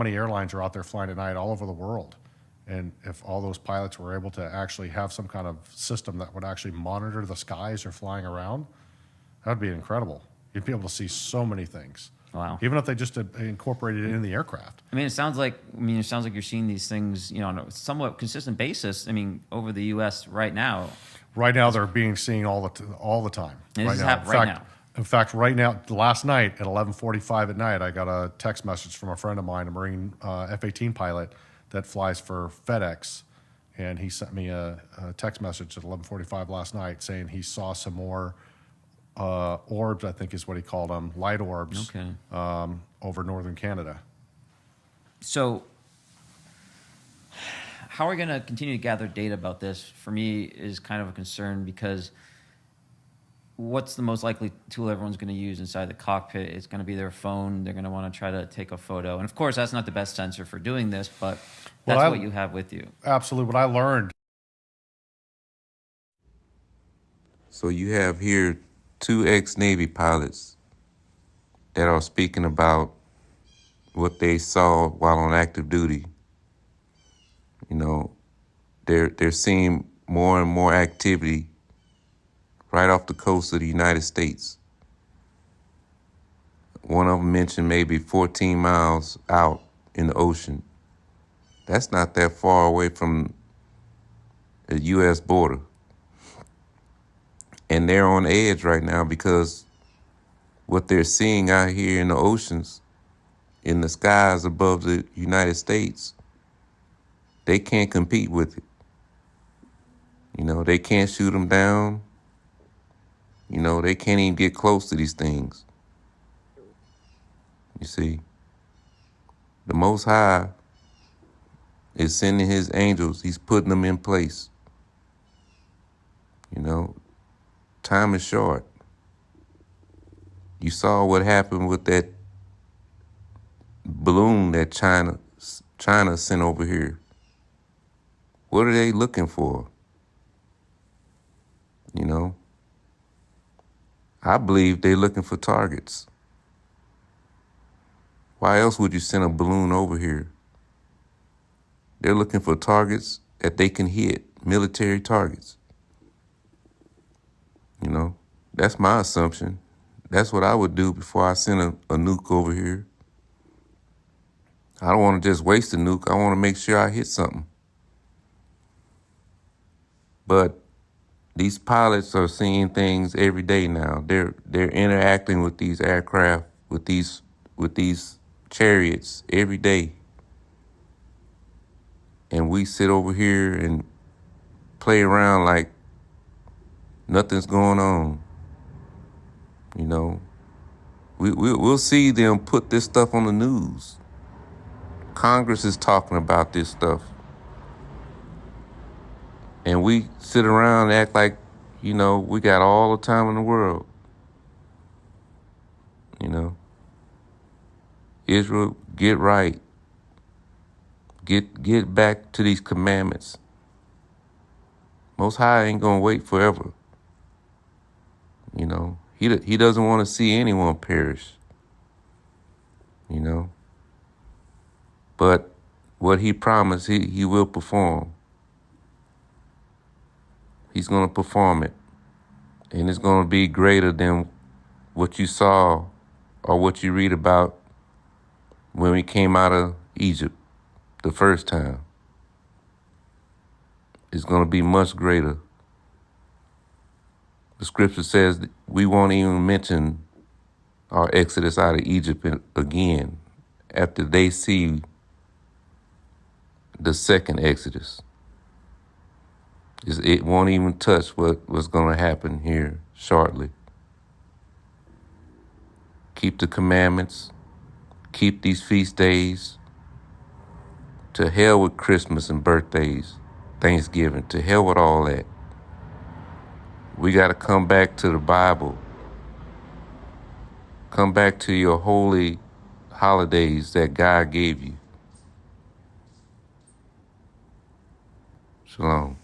many airlines are out there flying at night all over the world. And if all those pilots were able to actually have some kind of system that would actually monitor the skies they're flying around, that would be incredible. You'd be able to see so many things. Wow. Even if they just incorporated it in the aircraft. I mean, it sounds like you're seeing these things, on a somewhat consistent basis. I mean, over the U.S. right now. Right now, they're being seen all the time. And this is happening right now. In fact, right now, last night at 11:45 at night, I got a text message from a friend of mine, a Marine F-18 pilot that flies for FedEx, and he sent me a text message at 11:45 last night saying he saw some more orbs, I think is what he called them, light orbs, okay, over northern Canada. So how are we going to continue to gather data about this, for me, is kind of a concern, because what's the most likely tool everyone's going to use inside the cockpit? It's going to be their phone. They're going to want to try to take a photo. And, of course, that's not the best sensor for doing this, but that's what you have with you. Absolutely. What I learned. So you have here 2 ex-Navy pilots that are speaking about what they saw while on active duty. They're seeing more and more activity right off the coast of the United States. One of them mentioned maybe 14 miles out in the ocean. That's not that far away from the U.S. border. And they're on edge right now because what they're seeing out here in the oceans, in the skies above the United States, they can't compete with it. They can't shoot them down. They can't even get close to these things. You see, the Most High is sending his angels. He's putting them in place. Time is short. You saw what happened with that balloon that China sent over here. What are they looking for? I believe they're looking for targets. Why else would you send a balloon over here? They're looking for targets that they can hit, military targets. That's my assumption. That's what I would do before I send a nuke over here. I don't want to just waste a nuke. I want to make sure I hit something. But these pilots are seeing things every day now. They're interacting with these aircraft, with these chariots every day. And we sit over here and play around like nothing's going on. We'll see them put this stuff on the news. Congress is talking about this stuff. And we sit around and act like, we got all the time in the world. Israel, get right. Get back to these commandments. Most High ain't gonna wait forever. He doesn't want to see anyone perish. But what he promised, he will perform. He's going to perform it. And it's going to be greater than what you saw or what you read about when we came out of Egypt the first time. It's going to be much greater. The scripture says that we won't even mention our exodus out of Egypt again after they see the second exodus. It won't even touch what's going to happen here shortly. Keep the commandments. Keep these feast days. To hell with Christmas and birthdays, Thanksgiving. To hell with all that. We got to come back to the Bible. Come back to your holy holidays that God gave you. Shalom.